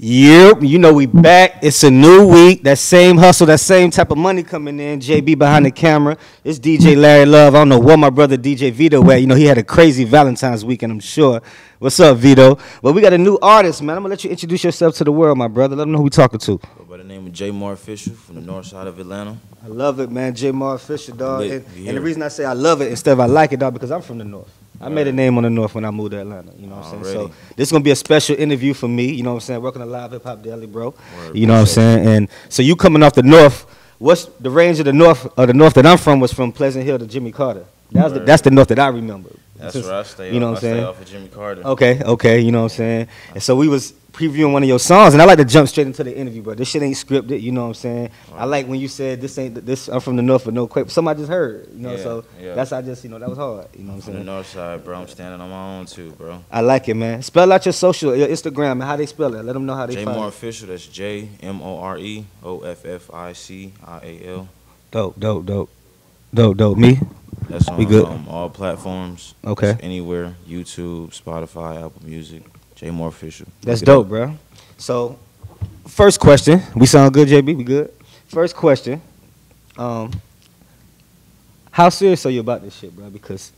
Yep, you know we back. It's a new week. That same hustle, that same type of money coming in. JB behind the camera. It's DJ Larry Love. I don't know what my brother DJ Vito at. You know, he had a crazy Valentine's weekend, I'm sure. What's up, Vito? But we got a new artist, man. I'm going to let you introduce yourself to the world, my brother. Let them know who we talking to. By the name of JMoreOfficial from the north side of Atlanta. I love it, man. JMoreOfficial, dog. And the reason I say I love it instead of I like it, dog, because I'm from the north. I made a name on the north when I moved to Atlanta, you know what I'm saying? So this is going to be a special interview for me, you know what I'm saying? Welcome to LivehiphopDaily, bro. You know what I'm saying? And so you coming off the north, what's the range of the north that I'm from was from Pleasant Hill to Jimmy Carter. That's the north that I remember. That's where I stay. You know what I'm saying? I stay off of Jimmy Carter. Okay, you know what I'm saying? And so we was previewing one of your songs, and I like to jump straight into the interview, bro. This shit ain't scripted, you know what I'm saying? I like when you said this I'm from the north with no quake. Somebody just heard, you know, so that's I just, you know, that was hard, you know what I'm saying? From the north side, bro. I'm standing on my own too, bro. I like it, man. Spell out your social, your Instagram, and how they spell it. Let them know how they find it. JMoreOfficial, that's JMoreOfficial. Dope. Me? That's on all platforms. Okay. It's anywhere, YouTube, Spotify, Apple Music. JMoreOfficial. That's dope, bro. So, first question. We sound good, JB? We good? First question. How serious are you about this shit, bro? Because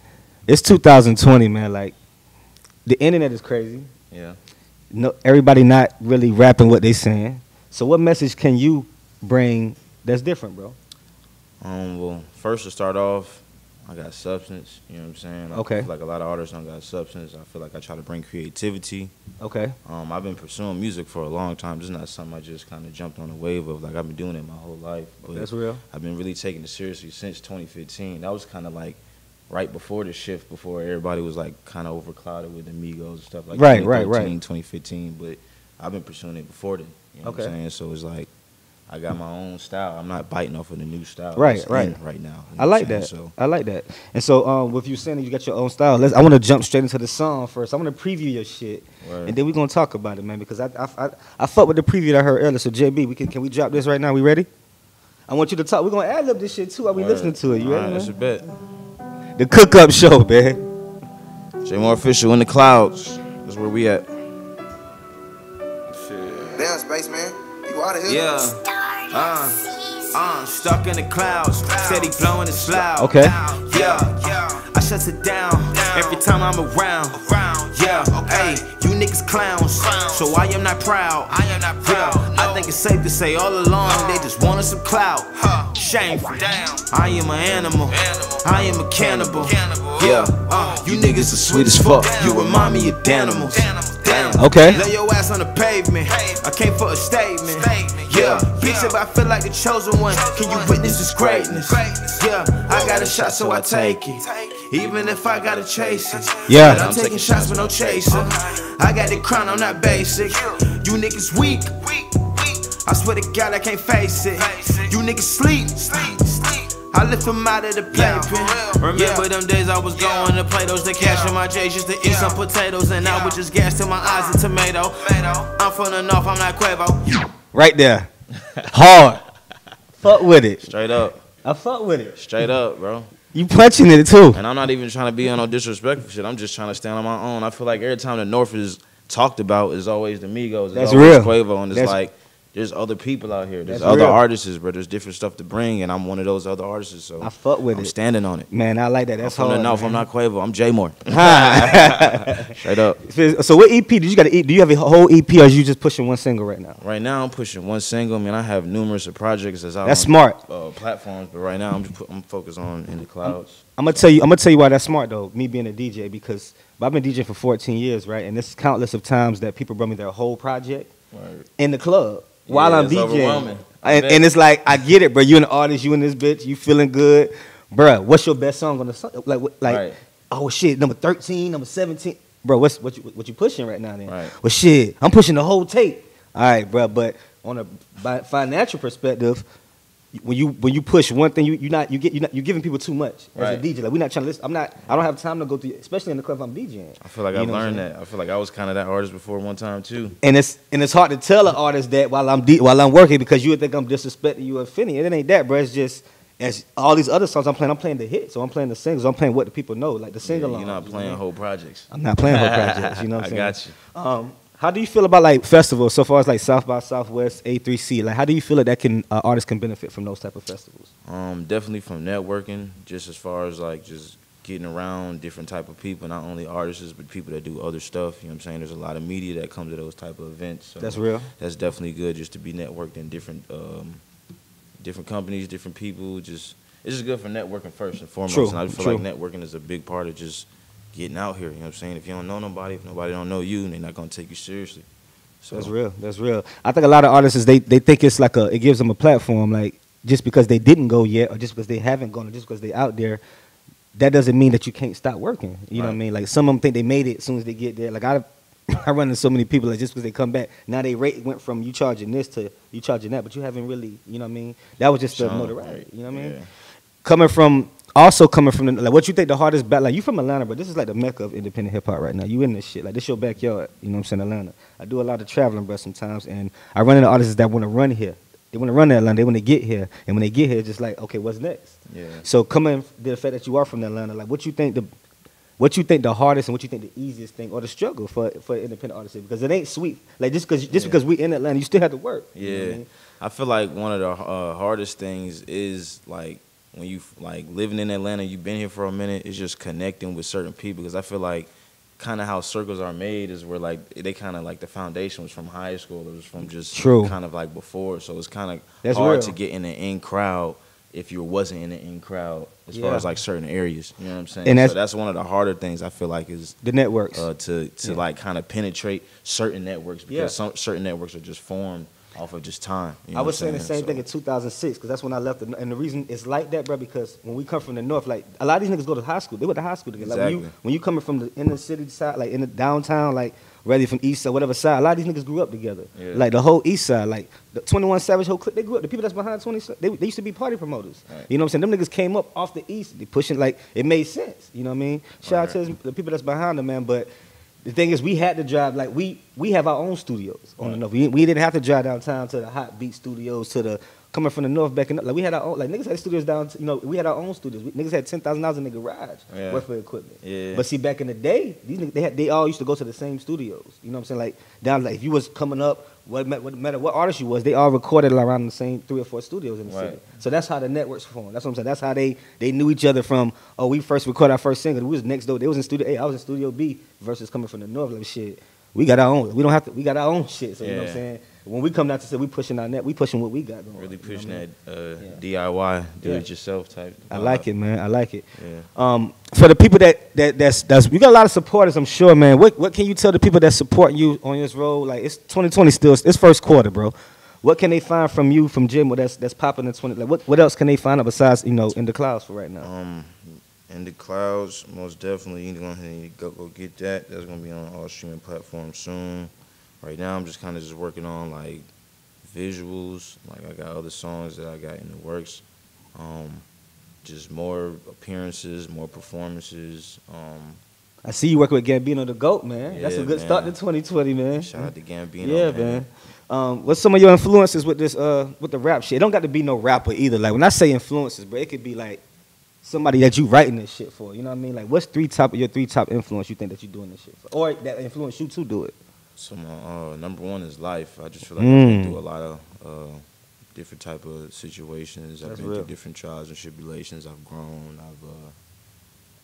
it's 2020, man. Like, the internet is crazy. Yeah. No, everybody not really rapping what they saying. So, what message can you bring that's different, bro? Well, first to start off, I got substance, you know what I'm saying? Okay. I feel like a lot of artists don't got substance. I feel like I try to bring creativity. Okay. I've been pursuing music for a long time. This is not something I just kind of jumped on the wave of. Like, I've been doing it my whole life. But that's real. I've been really taking it seriously since 2015. That was kind of like right before the shift, before everybody was like kind of overclouded with the Migos and stuff like that. Right. 2015. But I've been pursuing it before then. You know what I'm saying? So it's like, I got my own style. I'm not biting off of the new style. Right now. You know I like that. So. I like that. And so, with you saying that you got your own style, I want to jump straight into the song first. I want to preview your shit, and then we're gonna talk about it, man. Because I fuck with the preview that I heard earlier. So JB, can we drop this right now? We ready? I want you to talk. We're gonna ad lib this shit too while we listening to it. You ready? That's a bet. The cook up show, man. JMoreOfficial in the clouds. That's where we at. Damn, spaceman. You out of here? Yeah. Stuck in the clouds. Steady blowing the loud. Okay. Yeah. I shut it down every time I'm around. Yeah. Hey, you niggas clowns. So I am not proud. Yeah. I think it's safe to say all along they just wanted some clout. Shameful. I am an animal. I am a cannibal. Yeah. You niggas are sweet as fuck. You remind me of Danimals. Okay. Lay your ass on the pavement. I came for a statement. Yeah. Bitch, if I feel like the chosen one, can you witness this greatness? Yeah. I got a shot, so I take it. Even if I gotta chase it. Yeah. But I'm taking shots with no chaser. I got the crown, I'm not basic. You niggas weak. I swear to God, I can't face it. You niggas sleep. I lift them out of the playpen. Remember them days I was going to play those, the cash in my J's just to eat some potatoes, and I would just gas till my eyes a tomato. I'm from the north, I'm not Quavo. Right there. Hard. Fuck with it. Straight up. I fuck with it. Straight up, bro. You punching it too. And I'm not even trying to be on no disrespectful shit. I'm just trying to stand on my own. I feel like every time the north is talked about is always the Migos. It's always Quavo, and it's like, there's other people out here. There's other artists, bro. There's different stuff to bring, and I'm one of those other artists. So I fuck with I'm standing on it. Man, I like that. That's hard. No, I'm not Quavo. I'm JMore. Straight up. So what EP? Do you have a whole EP, or are you just pushing one single right now? Right now, I'm pushing one single. I mean, I have numerous projects that's out on smart. Platforms, but right now I'm focused on In the Clouds. I'm gonna tell you why that's smart though. Me being a DJ, because I've been DJing for 14 years, right? And there's countless of times that people brought me their whole project in the club. While I'm DJing, and it's like, I get it, bro. You an artist, you in this bitch, you feeling good, bro. What's your best song on the song? Oh shit, number 13, number 17, bro. What you pushing right now? Then, well, shit, I'm pushing the whole tape. All right, bro. But on a financial perspective, when you push one thing, you're giving people too much as a DJ. Like, we're not trying to listen. I don't have time to go through, especially in the club I'm DJing. I feel like I've learned that. I feel like I was kind of that artist before one time too. And it's hard to tell an artist that while I'm working, because you would think I'm disrespecting you or offending. And it ain't that, bro. It's just, as all these other songs I'm playing the hits. So I'm playing the singles. I'm playing what the people know, like the sing-along. You're not playing whole projects. I'm not playing whole projects. You know what I'm saying? I got you. How do you feel about like festivals so far as like South by Southwest, A3C? Like, how do you feel that can artists can benefit from those type of festivals? Definitely from networking, just as far as like just getting around different type of people, not only artists but people that do other stuff. You know what I'm saying? There's a lot of media that comes to those type of events. So that's real. That's definitely good, just to be networked in different different companies, different people. Just it's just good for networking first and foremost. True. And I feel like networking is a big part of just getting out here. You know what I'm saying? If you don't know nobody, if nobody don't know you, they're not gonna take you seriously. So that's real. That's real. I think a lot of artists they think it's like it gives them a platform. Like just because they didn't go yet, or just because they haven't gone, or just because they out there, that doesn't mean that you can't stop working. You know what I mean? Like some of them think they made it as soon as they get there. Like I run into so many people that just because they come back, now they rate went from you charging this to you charging that, but you haven't really, you know what I mean? That was just the notoriety. You know what I mean? Coming from the, like, what you think the hardest battle? Like, you from Atlanta, but this is like the mecca of independent hip hop right now. You in this shit, like this your backyard. You know what I'm saying? Atlanta. I do a lot of traveling, bro, sometimes, and I run into artists that want to run here. They want to run to Atlanta. They want to get here, and when they get here, it's just like, okay, what's next? Yeah. So coming the fact that you are from Atlanta, like, what you think the hardest and what you think the easiest thing or the struggle for independent artists is? Because it ain't sweet. Like just because we in Atlanta, you still have to work. Yeah. You know what I mean? I feel like one of the hardest things is like when you like living in Atlanta, you've been here for a minute, it's just connecting with certain people. Because I feel like kind of how circles are made is where like they kind of like the foundation was from high school. It was from just kind of like before. So it's kind of hard to get in the in crowd if you wasn't in the in crowd as far as like certain areas. You know what I'm saying? And so that's one of the harder things I feel like is the networks to like kind of penetrate certain networks because certain networks are just formed off of just time. You know I was saying the same thing in 2006 because that's when I left. And the reason it's like that, bro, because when we come from the north, like a lot of these niggas go to high school. They went to high school together. Exactly. Like when you coming from the inner city side, like in the downtown, like whether from east side, whatever side, a lot of these niggas grew up together. Yeah. Like the whole east side, like the 21 Savage whole clique, they grew up. The people that's behind 20, they used to be party promoters. Right. You know what I'm saying? Them niggas came up off the east, they pushing like it made sense. You know what I mean? Shout out to the people that's behind them, man. But the thing is, we had to drive, like, we have our own studios on the north. We didn't have to drive downtown to the Hot Beat studios, to the, coming from the north, backing up. Like, we had our own, like, niggas had studios down, you know, we had our own studios. Niggas had $10,000 in the garage worth of equipment. Yeah. But see, back in the day, these niggas, they all used to go to the same studios. You know what I'm saying? Like, down, like, if you was coming up, what matter what artist you was, they all recorded around the same 3 or 4 studios in the city. So that's how the networks formed. That's what I'm saying. That's how they knew each other from, we first recorded our first single. We was next door. They was in Studio A. I was in Studio B versus coming from the north. Like, shit, we got our own. We don't have to, we got our own shit. So, you know what I'm saying? When we come down to say we pushing our net, we pushing what we got going. Really pushing that DIY, do-it-yourself type. I like it, man. I like it. Yeah. For the people that's you got a lot of supporters, I'm sure, man. What can you tell the people that support you on this road? Like it's 2020 still, it's first quarter, bro. What can they find from you, from Jim, that's popping in 20? Like what else can they find out besides In the Clouds for right now? In the Clouds, most definitely. You need to go get that. That's gonna be on all streaming platforms soon. Right now, I'm just kind of working on like visuals. Like I got other songs that I got in the works. Just more appearances, more performances. I see you working with Gambino the GOAT, man. That's a good start to 2020, man. Shout out to Gambino. Yeah, man. What's some of your influences with this with the rap shit? It don't got to be no rapper either. Like when I say influences, bro, it could be like somebody that you writing this shit for. You know what I mean? Like what's your three top influence you think that you doing this shit for, or that influence you to do it? So my number one is life. I just feel like I've been through a lot of different type of situations. I've been through different trials and tribulations. I've grown. I've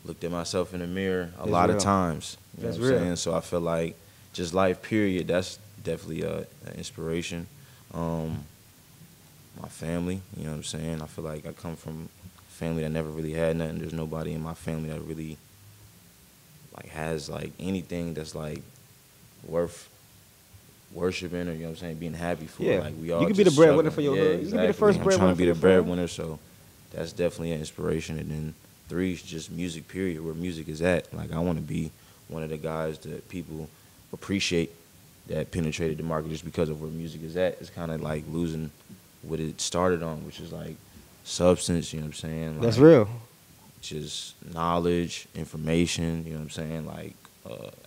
looked at myself in the mirror a lot of times. You know what I'm saying? So I feel like just life, period, that's definitely an inspiration. My family, you know what I'm saying? I feel like I come from a family that never really had nothing. There's nobody in my family that really like has like anything that's like worth worshiping or, you know what I'm saying, being happy for. Yeah. Like we all you can be the breadwinner for your hood. You can be the first breadwinner. I'm trying to be the breadwinner, so that's definitely an inspiration. And then 3 is just music, period, where music is at. Like I want to be one of the guys that people appreciate that penetrated the market just because of where music is at. It's kind of like losing what it started on, which is like substance, you know what I'm saying? Like, that's real. Just knowledge, information, you know what I'm saying? Like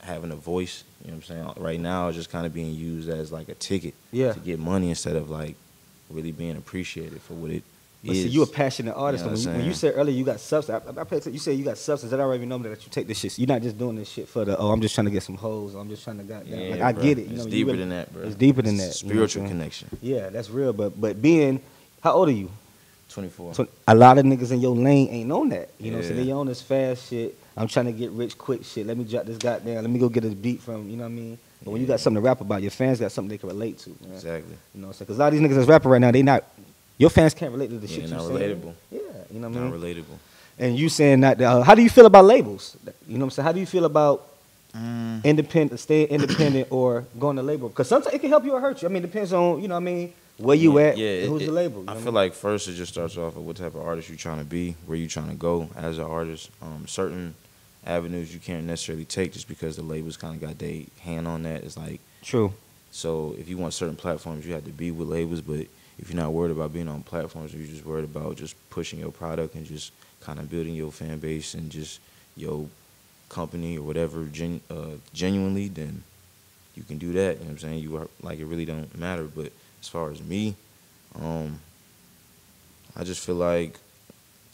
having a voice, you know what I'm saying? Right now it's just kind of being used as like a ticket to get money instead of like really being appreciated for what it But see, you a passionate artist. When you said earlier you got substance, you said you got substance. I already know that you take this shit. You're not just doing this shit for the, I'm just trying to get some hoes. I'm just trying to goddamn. Like, I get it. It's deeper than that, bro. It's deeper than that. Spiritual connection. Yeah, that's real. But being, how old are you? 24. So a lot of niggas in your lane ain't on that. You know what I'm saying? They on this fast shit. I'm trying to get rich quick shit. Let me drop this goddamn. Let me go get a beat from, you know what I mean? But when you got something to rap about, your fans got something they can relate to. Man. Exactly. You know what I'm saying? Because a lot of these niggas that's rapping right now, they not, your fans can't relate to the shit you not saying. relatable. Yeah, you know what I mean? Not relatable. And you saying that, how do you feel about labels? You know what I'm saying? How do you feel about staying independent or going to label? Because sometimes it can help you or hurt you. I mean, it depends on, you know what I mean, where you at, who's the label. I feel like first it just starts off with what type of artist you're trying to be, where you trying to go as an artist. Certain avenues you can't necessarily take just because the labels kind of got their hand on that. It's like, true. So if you want certain platforms, you have to be with labels, but if you're not worried about being on platforms, you're just worried about just pushing your product and just kind of building your fan base and just your company or whatever genuinely, then you can do that. You know what I'm saying? You are, like, it really don't matter. But as far as me, I just feel like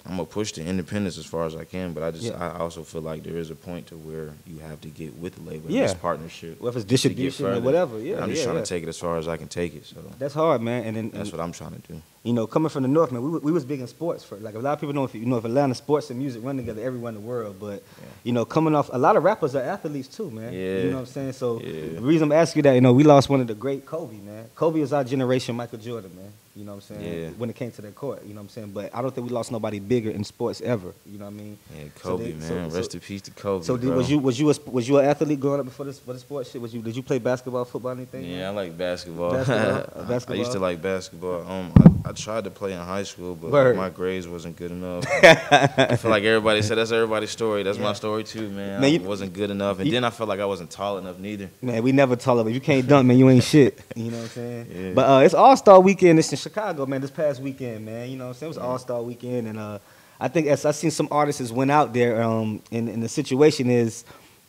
I'm gonna push the independence as far as I can, but I also feel like there is a point to where you have to get with the label, this partnership. Well, if it's distribution or whatever, I'm just trying to take it as far as I can take it. So that's hard, man. And that's what I'm trying to do. You know, coming from the North, man, we was big in sports. For like a lot of people know if Atlanta sports and music run together everywhere in the world. But you know, coming off, a lot of rappers are athletes too, man. Yeah. You know what I'm saying? So the reason I'm asking you that, you know, we lost one of the great Kobe, man. Kobe is our generation Michael Jordan, man. You know what I'm saying? Yeah. When it came to that court, you know what I'm saying? But I don't think we lost nobody bigger in sports ever. You know what I mean? Yeah, Kobe, man. Rest in peace to Kobe. So was you an athlete growing up before the sports shit? Did you play basketball, football, anything? Yeah, man? I like basketball. Basketball? I used to like basketball. I tried to play in high school, but my grades wasn't good enough. I feel like everybody said that's everybody's story. That's my story too, man. I wasn't good enough, and then I felt like I wasn't tall enough neither. Man, we never tall enough. If you can't dunk, man, you ain't shit. You know what I'm saying? Yeah. But it's All-Star Weekend. It's in Chicago, man. This past weekend, man. You know what I'm saying? It was All-Star Weekend, and I think as I seen some artists went out there, and the situation is,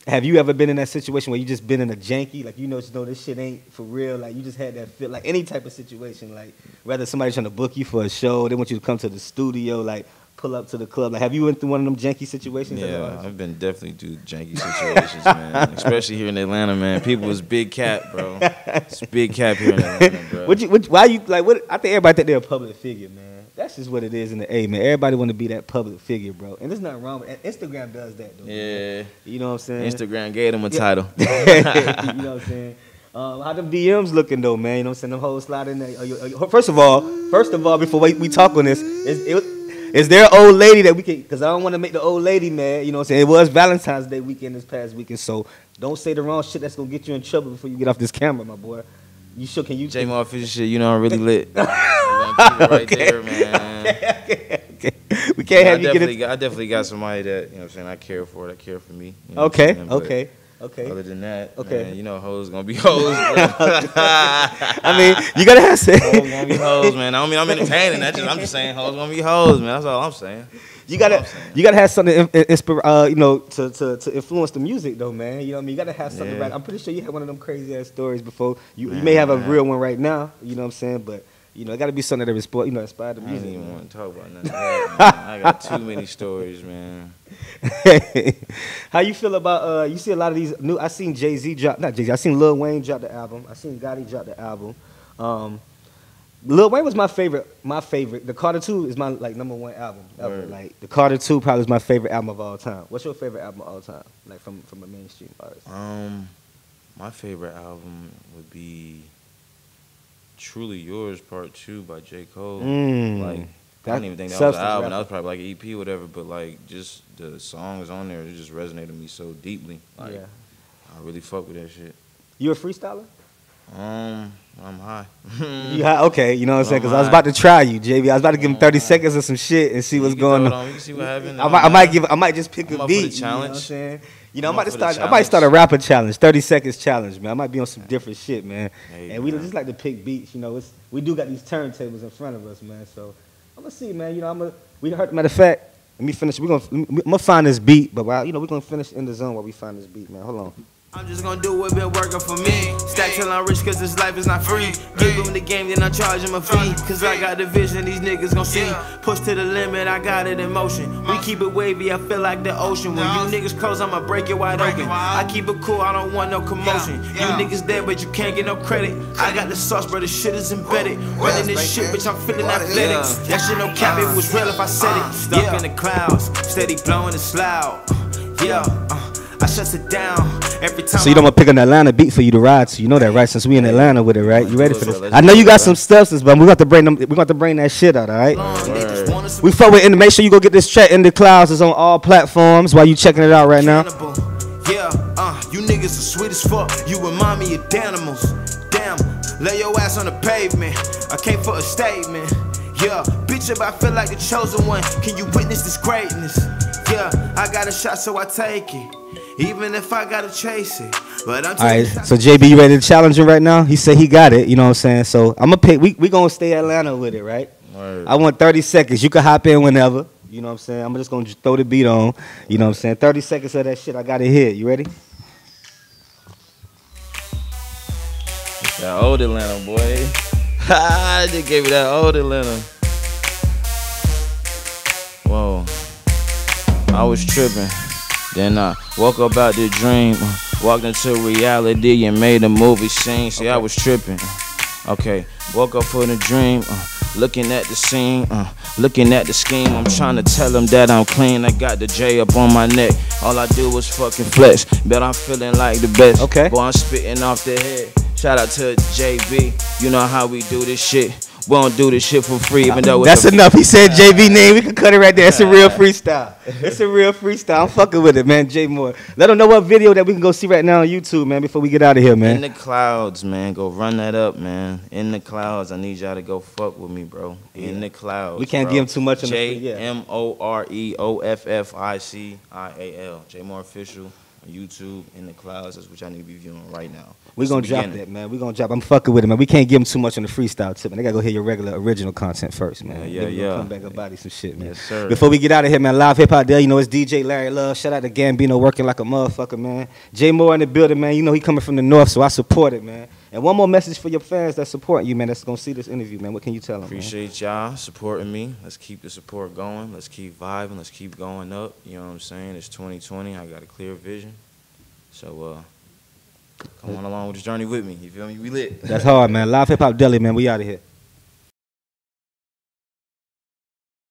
have you ever been in that situation where you just been in a janky, like you know this shit ain't for real, like you just had that feel, like any type of situation, like whether somebody's trying to book you for a show, they want you to come to the studio, like pull up to the club, like have you went through one of them janky situations? Yeah, I've been definitely through janky situations, man. Especially here in Atlanta, man. People is big cap, bro. It's big cap here in Atlanta, bro. Why you like? What? I think everybody think they're a public figure, man. That's just what it is in the A, man. Everybody want to be that public figure, bro. And there's nothing wrong with it. Instagram does that, though. Yeah. Man. You know what I'm saying? Instagram gave them a title. You know what I'm saying? How them DMs looking, though, man? You know what I'm saying? Them hoes slide in there. First of all, before we talk on this, is there an old lady that we can, because I don't want to make the old lady mad, you know what I'm saying? It was Valentine's Day weekend this past weekend, so don't say the wrong shit that's going to get you in trouble before you get off this camera, my boy. You sure can you? JMoreOfficial shit, you know I'm really lit. Right there, man. Okay. We can't have you get it. I definitely got somebody that, you know what I'm saying, I care for, that care for me. You know Okay. Other than that, man, you know, hoes gonna be hoes, bro. I mean, you gotta have to. Hoes gonna be hoes, man. I don't mean I'm entertaining. I'm just saying hoes gonna be hoes, man. That's all I'm saying. You gotta have something, you know, to influence the music, though, man. You know what I mean? You gotta have something. Right. I'm pretty sure you had one of them crazy ass stories before. You may have a real one right now. You know what I'm saying? But you know, it gotta be something that inspired the music. I don't even want to talk about none of that, man. I got too many stories, man. How you feel about you see a lot of these new? I seen Jay-Z drop, not Jay-Z. I seen Lil Wayne drop the album. I seen Gotti drop the album. Lil Wayne was my favorite. The Carter 2 is my #1 album ever. Like the Carter 2 probably is my favorite album of all time. What's your favorite album of all time? Like from a mainstream artist. My favorite album would be Truly Yours Part 2 by J. Cole. Like I don't even think that was an album. That was probably like an EP or whatever. But like just the songs on there, it just resonated with me so deeply. Like I really fuck with that shit. You a freestyler? I'm high. You high? Okay, you know what I'm saying? Because I was about to try you, JB. I was about to give him 30 seconds of some shit and see what's going on. We can see what happens. I might just pick a beat. Challenge. You know what I'm saying? You know, I might start a rapper challenge, 30 seconds challenge, man. I might be on some different shit, man. And we just like to pick beats. You know, we do got these turntables in front of us, man. So I'm gonna see, man. You know, matter of fact, let me finish. I'm gonna find this beat, but we're gonna finish in the zone while we find this beat, man. Hold on. I'm just gonna do what been working for me. Stack till I'm rich, cause this life is not free. Give them the game, then I charge them a fee. Cause I got the vision, these niggas gon' see. Push to the limit, I got it in motion. We keep it wavy, I feel like the ocean. When you niggas close, I'ma break it wide open. I keep it cool, I don't want no commotion. You niggas there, but you can't get no credit. I got the sauce, bro, the shit is embedded. Running this shit, bitch, I'm feeling athletic. That shit no cap, it was real if I said it. Stuck in the clouds, steady blowing the slough. I shuts it down every time. So you don't want to pick an Atlanta beat for you to ride to. You know that, right? Since we in Atlanta with it, right? You ready for this? I know you got some substance, but we got to bring them. We got to bring that shit out, all right? We fuck with it. Make sure you go get this track In the Clouds. It's on all platforms while you checking it out right now. You niggas are sweet as fuck. You remind me of Danimals. Damn, lay your ass on the pavement. I came for a statement. Yeah, bitch, if I feel like the chosen one, can you witness this greatness? Yeah, I got a shot, so I take it. Even if I gotta chase it. But I'm alright, so JB, you ready to challenge him right now? He said he got it, you know what I'm saying? So I'm gonna pick, we gonna stay Atlanta with it, right? Word. I want 30 seconds. You can hop in whenever. You know what I'm saying? I'm just gonna throw the beat on. You know what I'm saying? 30 seconds of that shit. I got it hit. You ready? That old Atlanta, boy. I just gave you that old Atlanta. Whoa. I was tripping. Then I woke up out the dream, walked into reality and made a movie scene. See, I was tripping. Okay, woke up for the dream, looking at the scene, looking at the scheme. I'm trying to tell them that I'm clean. I got the J up on my neck. All I do is fucking flex. Bet I'm feeling like the best. Okay. Boy, I'm spitting off the head. Shout out to JB. You know how we do this shit. We don't do this shit for free, even though that's enough. He said JB name. We can cut it right there. It's a real freestyle. It's a real freestyle. I'm fucking with it, man. J More. Let them know what video that we can go see right now on YouTube, man, before we get out of here, man. In the Clouds, man. Go run that up, man. In the Clouds. I need y'all to go fuck with me, bro. In the Clouds. We can't give him too much on the JMoreOfficial. JMoreOfficial on YouTube. In the Clouds. That's what y'all need to be viewing right now. We're going to drop that, man. We're going to drop. I'm fucking with it, man. We can't give him too much on the freestyle tip, man. They got to go hear your regular original content first, man. Yeah. Come back and body some shit, man. Yes, sir. Before we get out of here, man, Live Hip Hop Daily, you know, it's DJ Larry Love. Shout out to Gambino working like a motherfucker, man. J More in the building, man. You know he coming from the north, so I support it, man. And one more message for your fans that support you, man, that's going to see this interview, man. What can you tell them, Appreciate y'all supporting me. Let's keep the support going. Let's keep vibing. Let's keep going up. You know what I'm saying? It's 2020. I got a clear vision. So, come on along with this journey with me. You feel me? We lit. That's hard, man. Live Hip Hop Daily, man. We out of here.